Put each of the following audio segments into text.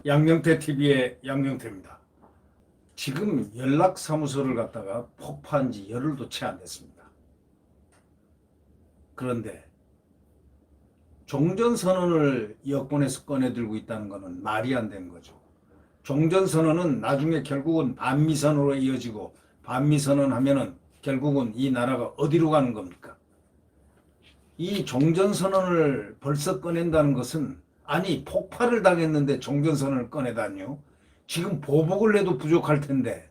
양명태 TV의 양명태입니다. 지금 연락사무소를 갖다가 폭파한 지 열흘도 채 안 됐습니다. 그런데 종전선언을 여권에서 꺼내들고 있다는 것은 말이 안 되는 거죠. 종전선언은 나중에 결국은 반미선언으로 이어지고, 반미선언 하면은 결국은 이 나라가 어디로 가는 겁니까? 이 종전선언을 벌써 꺼낸다는 것은, 아니 폭발을 당했는데 종전선언을 꺼내다니요? 지금 보복을 해도 부족할 텐데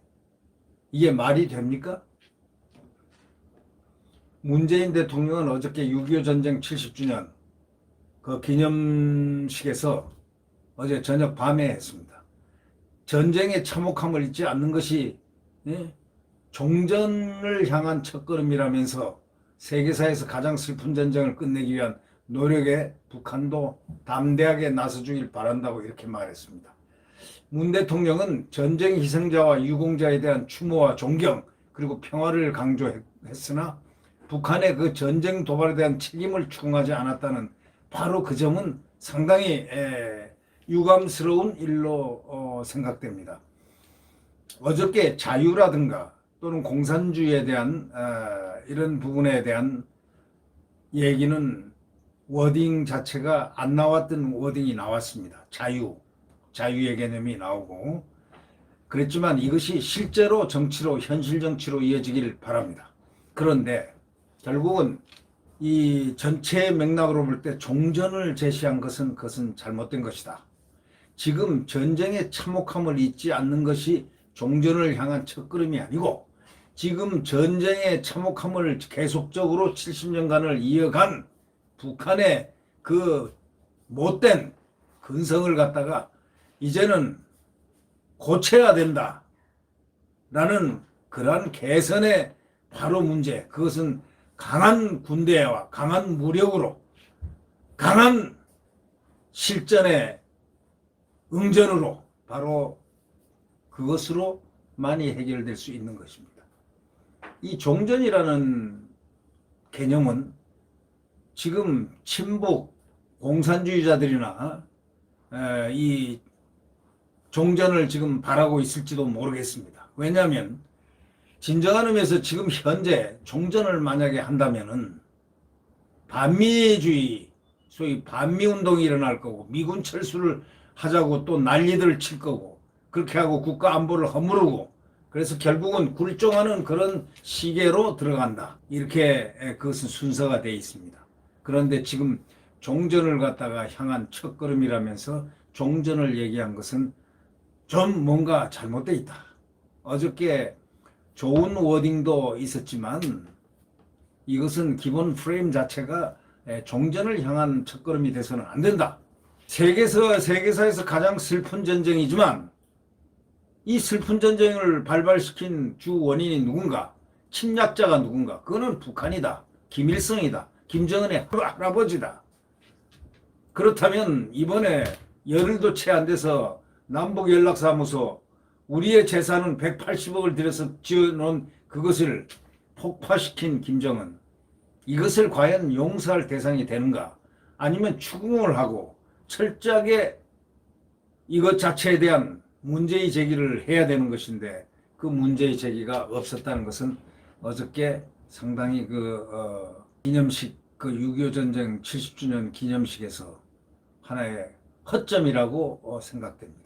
이게 말이 됩니까? 문재인 대통령은 어저께 6.25 전쟁 70주년 그 기념식에서 어제 저녁 밤에 했습니다. 전쟁의 참혹함을 잊지 않는 것이 종전을 향한 첫걸음이라면서 세계사에서 가장 슬픈 전쟁을 끝내기 위한 노력에 북한도 담대하게 나서주길 바란다고 이렇게 말했습니다. 문 대통령은 전쟁 희생자와 유공자에 대한 추모와 존경 그리고 평화를 강조했으나 북한의 그 전쟁 도발에 대한 책임을 추궁하지 않았다는 바로 그 점은 상당히 유감스러운 일로 생각됩니다. 어저께 자유라든가 또는 공산주의에 대한 이런 부분에 대한 얘기는 워딩 자체가 안 나왔던 워딩이 나왔습니다. 자유의 개념이 나오고 그랬지만 이것이 실제로 정치로, 현실 정치로 이어지길 바랍니다. 그런데 결국은 이 전체 맥락으로 볼 때 종전을 제시한 것은 그것은 잘못된 것이다. 지금 전쟁의 참혹함을 잊지 않는 것이 종전을 향한 첫걸음이 아니고, 지금 전쟁의 참혹함을 계속적으로 70년간을 이어간 북한의 그 못된 근성을 갖다가 이제는 고쳐야 된다 라는 그러한 개선의 바로 문제, 그것은 강한 군대와 강한 무력으로, 강한 실전의 응전으로, 바로 그것으로 많이 해결될 수 있는 것입니다. 이 종전이라는 개념은 지금 친북 공산주의자들이나 이 종전을 지금 바라고 있을지도 모르겠습니다. 왜냐하면 진정한 의미에서 지금 현재 종전을 만약에 한다면은 반미주의, 소위 반미운동이 일어날 거고, 미군 철수를 하자고 또 난리들을 칠 거고, 그렇게 하고 국가 안보를 허무르고, 그래서 결국은 굴종하는 그런 시계로 들어간다. 이렇게 그것은 순서가 되어 있습니다. 그런데 지금 종전을 갖다가 향한 첫걸음이라면서 종전을 얘기한 것은 좀 뭔가 잘못되어 있다. 어저께 좋은 워딩도 있었지만 이것은 기본 프레임 자체가 종전을 향한 첫걸음이 돼서는 안 된다. 세계사에서 가장 슬픈 전쟁이지만 이 슬픈 전쟁을 발발시킨 주 원인이 누군가? 침략자가 누군가? 그거는 북한이다. 김일성이다. 김정은의 할아버지다. 그렇다면 이번에 열흘도 채 안 돼서 남북연락사무소, 우리의 재산은 180억을 들여서 지어놓은 그것을 폭파시킨 김정은, 이것을 과연 용서할 대상이 되는가? 아니면 추궁을 하고 철저하게 이것 자체에 대한 문제의 제기를 해야 되는 것인데, 그 문제의 제기가 없었다는 것은 어저께 상당히 기념식, 6.25 전쟁 70주년 기념식에서 하나의 허점이라고 생각됩니다.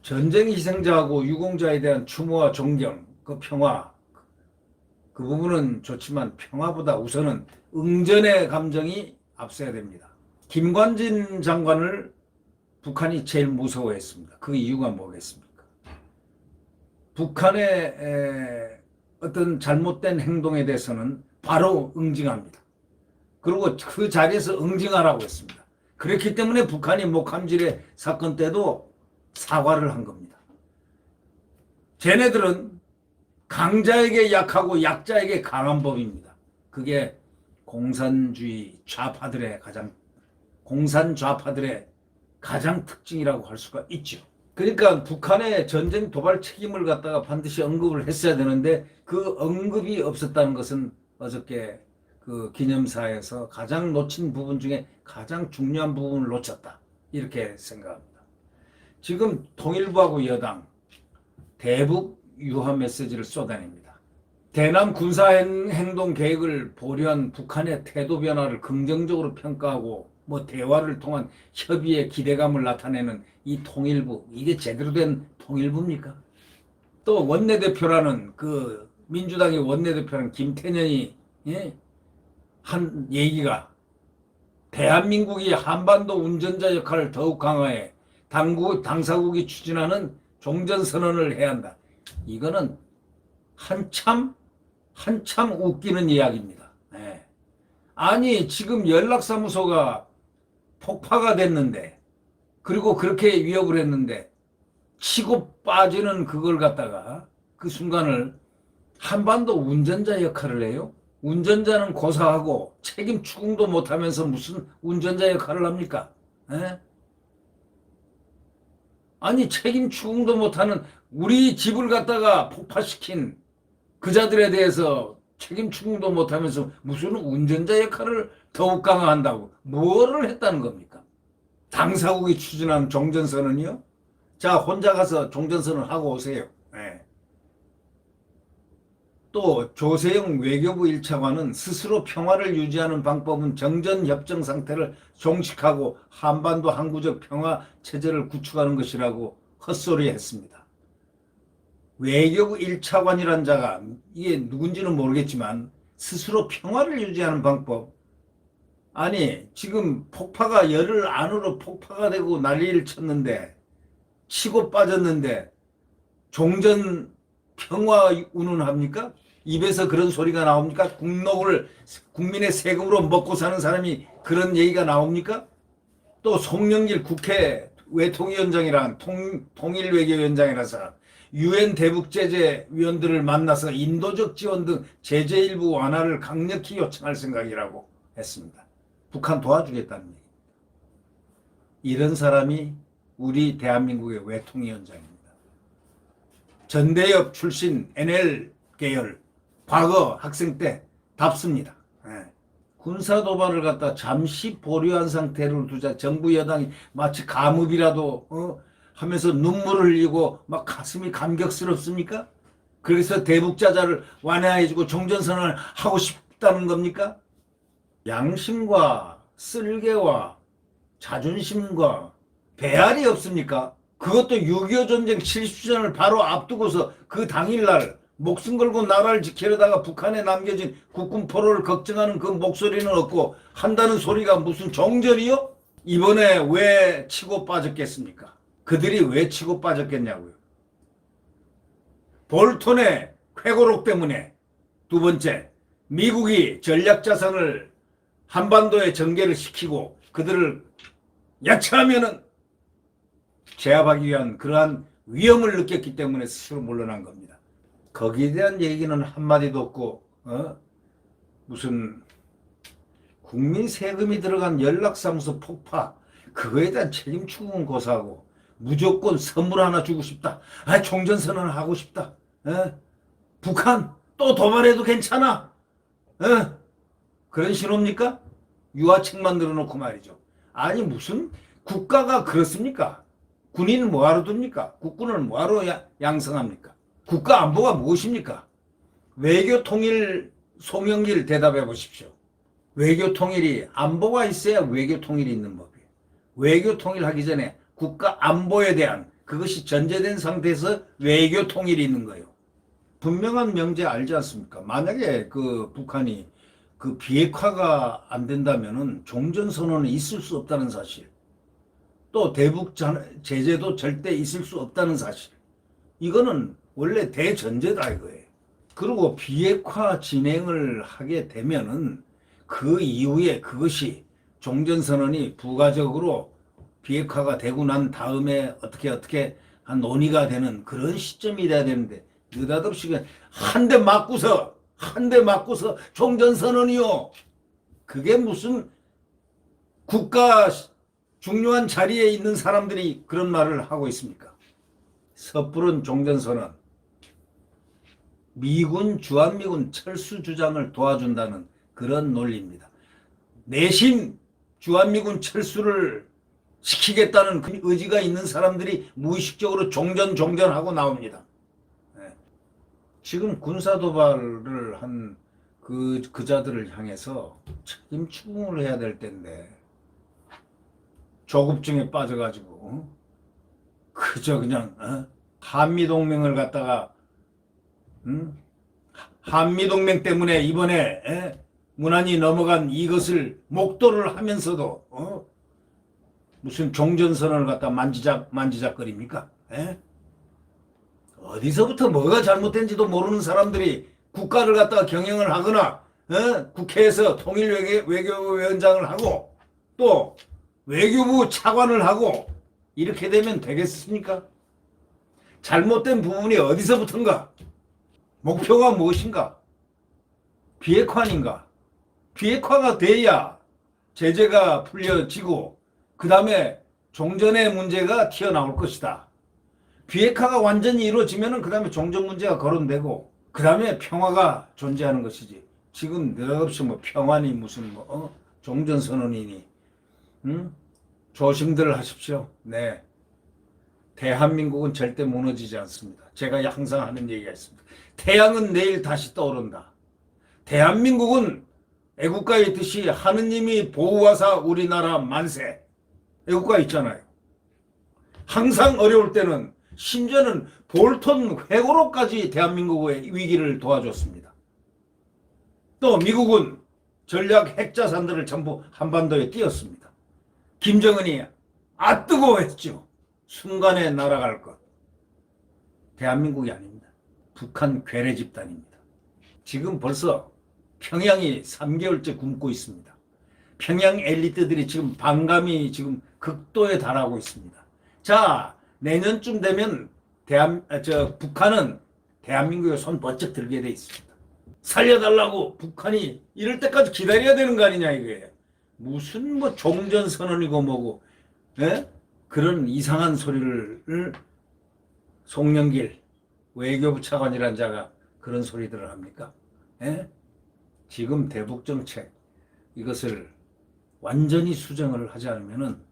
전쟁 희생자하고 유공자에 대한 추모와 존경, 그 평화, 그 부분은 좋지만 평화보다 우선은 응전의 감정이 앞서야 됩니다. 김관진 장관을 북한이 제일 무서워했습니다. 그 이유가 뭐겠습니까? 북한의 어떤 잘못된 행동에 대해서는 바로 응징합니다. 그리고 그 자리에서 응징하라고 했습니다. 그렇기 때문에 북한이 목함질의 사건 때도 사과를 한 겁니다. 쟤네들은 강자에게 약하고 약자에게 강한 법입니다. 그게 공산주의 좌파들의 공산 좌파들의 가장 특징이라고 할 수가 있죠. 그러니까 북한의 전쟁 도발 책임을 갖다가 반드시 언급을 했어야 되는데 그 언급이 없었다는 것은 어저께 그 기념사에서 가장 놓친 부분 중에 가장 중요한 부분을 놓쳤다. 이렇게 생각합니다. 지금 통일부하고 여당 대북 유화 메시지를 쏟아냅니다. 대남 군사행동 계획을 보류한 북한의 태도 변화를 긍정적으로 평가하고 대화를 통한 협의의 기대감을 나타내는 이 통일부, 이게 제대로 된 통일부입니까? 또 원내대표라는 민주당의 원내대표라는 김태년이 한 얘기가 대한민국이 한반도 운전자 역할을 더욱 강화해 당사국이 추진하는 종전선언을 해야 한다. 이거는 한참 웃기는 이야기입니다. 네. 아니 지금 연락사무소가 폭파가 됐는데, 그리고 그렇게 위협을 했는데 치고 빠지는 그걸 갖다가 그 순간을 한반도 운전자 역할을 해요? 운전자는 고사하고 책임 추궁도 못하면서 무슨 운전자 역할을 합니까? 에? 아니 책임 추궁도 못하는 우리 집을 갖다가 폭파시킨 그자들에 대해서 책임 추궁도 못하면서 무슨 운전자 역할을 더욱 강화한다고 뭐를 했다는 겁니까? 당사국이 추진한 종전선언이요? 자, 혼자 가서 종전선언 하고 오세요. 네. 또 조세영 외교부 1차관은 스스로 평화를 유지하는 방법은 정전협정 상태를 종식하고 한반도 항구적 평화 체제를 구축하는 것이라고 헛소리했습니다. 외교부 1차관이란 자가 이게 누군지는 모르겠지만 스스로 평화를 유지하는 방법, 아니 지금 폭파가 열흘 안으로 폭파가 되고 난리를 쳤는데 치고 빠졌는데 종전 평화 운운합니까? 입에서 그런 소리가 나옵니까? 국민의 세금으로 먹고 사는 사람이 그런 얘기가 나옵니까? 또 송영길 국회 외통위원장이란 통일외교위원장이라서 유엔 대북제재위원들을 만나서 인도적 지원 등 제재 일부 완화를 강력히 요청할 생각이라고 했습니다. 북한 도와주겠다는 얘기입니다. 이런 사람이 우리 대한민국의 외통위원장입니다. 전대협 출신 NL 계열 과거 학생 때 답습니다. 군사 도발을 갖다 잠시 보류한 상태로 두자 정부 여당이 마치 감읍이라도 하면서 눈물을 흘리고 막 가슴이 감격스럽습니까? 그래서 대북자자를 완화해주고 종전선언을 하고 싶다는 겁니까? 양심과 쓸개와 자존심과 배알이 없습니까? 그것도 6.25 전쟁 70주년을 바로 앞두고서 그 당일날 목숨 걸고 나라를 지키려다가 북한에 남겨진 국군 포로를 걱정하는 그 목소리는 없고 한다는 소리가 무슨 종전이요? 이번에 왜 치고 빠졌겠습니까? 그들이 왜 치고 빠졌겠냐고요. 볼턴의 회고록 때문에. 두 번째, 미국이 전략자산을 한반도에 전개를 시키고 그들을 야채하면은 제압하기 위한 그러한 위험을 느꼈기 때문에 스스로 물러난 겁니다. 거기에 대한 얘기는 한마디도 없고 무슨 국민 세금이 들어간 연락사무소 폭파 그거에 대한 책임 추궁은 고사하고 무조건 선물 하나 주고 싶다. 종전선언을 하고 싶다. 북한 또 도발해도 괜찮아. 그런 신호입니까? 유화책만 늘어놓고 말이죠. 아니 무슨 국가가 그렇습니까? 군인은 뭐하러 둡니까? 국군을 뭐하러 양성합니까? 국가 안보가 무엇입니까? 외교 통일 송영길 대답해 보십시오. 외교 통일이 안보가 있어야 외교 통일이 있는 법이에요. 외교 통일하기 전에 국가 안보에 대한 그것이 전제된 상태에서 외교 통일이 있는 거예요. 분명한 명제 알지 않습니까? 만약에 북한이 비핵화가 안 된다면은 종전선언은 있을 수 없다는 사실. 또 대북 제재도 절대 있을 수 없다는 사실. 이거는 원래 대전제다 이거예요. 그리고 비핵화 진행을 하게 되면은 그 이후에 그것이 종전선언이 부가적으로 비핵화가 되고 난 다음에 어떻게 한 논의가 되는 그런 시점이 돼야 되는데 느닷없이 그냥 한 대 맞고서 종전선언이요. 그게 무슨 국가 중요한 자리에 있는 사람들이 그런 말을 하고 있습니까? 섣부른 종전선언, 주한미군 철수 주장을 도와준다는 그런 논리입니다. 내심 주한미군 철수를 시키겠다는 그 의지가 있는 사람들이 무의식적으로 종전하고 나옵니다. 네. 지금 군사도발을 한 그자들을 향해서 책임 추궁을 해야 될 텐데 조급증에 빠져가지고 그저 그냥 한미동맹을 갖다가 한미동맹 때문에 이번에 무난히 넘어간 이것을 목도를 하면서도 무슨 종전선언을 갖다 만지작거립니까? 어디서부터 뭐가 잘못된지도 모르는 사람들이 국가를 갖다가 경영을 하거나 국회에서 통일외교위원장을 하고 또 외교부 차관을 하고 이렇게 되면 되겠습니까? 잘못된 부분이 어디서부터인가? 목표가 무엇인가? 비핵화인가? 비핵화가 돼야 제재가 풀려지고 그 다음에 종전의 문제가 튀어나올 것이다. 비핵화가 완전히 이루어지면 그 다음에 종전 문제가 거론되고 그 다음에 평화가 존재하는 것이지. 지금 느닷없이 뭐 평화니 무슨 종전선언이니 조심들 하십시오. 네. 대한민국은 절대 무너지지 않습니다. 제가 항상 하는 얘기가 있습니다. 태양은 내일 다시 떠오른다. 대한민국은 애국가에 있듯이 하느님이 보호하사 우리나라 만세. 애국가 있잖아요. 항상 어려울 때는 심지어는 볼턴 회고로까지 대한민국의 위기를 도와줬습니다. 또 미국은 전략 핵자산들을 전부 한반도에 띄웠습니다. 김정은이 뜨거워했죠. 순간에 날아갈 것. 대한민국이 아닙니다. 북한 괴뢰 집단입니다. 지금 벌써 평양이 3개월째 굶고 있습니다. 평양 엘리트들이 지금 반감이 지금 극도에 달하고 있습니다. 자, 내년쯤 되면 북한은 대한민국에 손 번쩍 들게 돼 있습니다. 살려달라고 북한이 이럴 때까지 기다려야 되는 거 아니냐 이거예요. 무슨 종전선언이고 뭐고 그런 이상한 소리를 송영길 외교부 차관이란 자가 그런 소리들을 합니까? 지금 대북정책 이것을 완전히 수정을 하지 않으면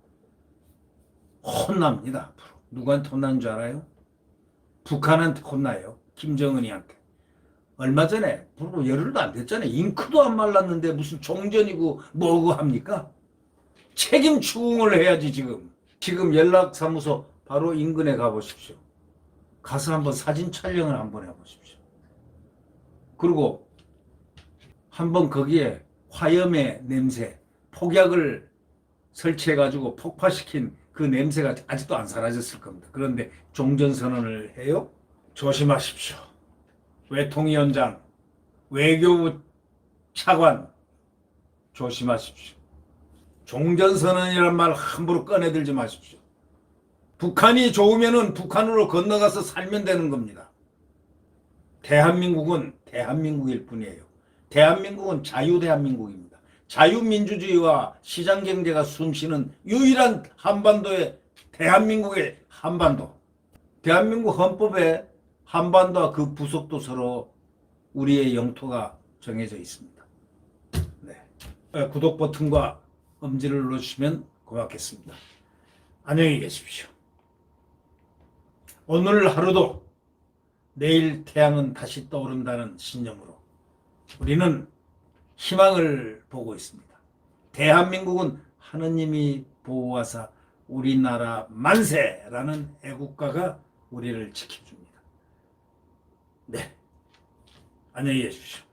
혼납니다. 앞으로. 누구한테 혼나는 줄 알아요? 북한한테 혼나요. 김정은이한테. 얼마 전에 불고 열흘도 안 됐잖아요. 잉크도 안 말랐는데 무슨 종전이고 뭐고 합니까? 책임 추궁을 해야지 지금. 지금 연락사무소 바로 인근에 가보십시오. 가서 한번 사진 촬영을 한번 해보십시오. 그리고 한번 거기에 화염의 냄새, 폭약을 설치해가지고 폭파시킨 그 냄새가 아직도 안 사라졌을 겁니다. 그런데 종전선언을 해요? 조심하십시오. 외통위원장, 외교부 차관 조심하십시오. 종전선언이란 말 함부로 꺼내들지 마십시오. 북한이 좋으면은 북한으로 건너가서 살면 되는 겁니다. 대한민국은 대한민국일 뿐이에요. 대한민국은 자유대한민국입니다. 자유민주주의와 시장경제가 숨쉬는 유일한 한반도의 대한민국의 한반도. 대한민국 헌법에 한반도와 그 부속도 서로 우리의 영토가 정해져 있습니다. 네. 구독 버튼과 엄지를 눌러주시면 고맙겠습니다. 안녕히 계십시오. 오늘 하루도 내일 태양은 다시 떠오른다는 신념으로 우리는 희망을 보고 있습니다. 대한민국은 하느님이 보호하사 우리나라 만세라는 애국가가 우리를 지켜줍니다. 네, 안녕히 계십시오.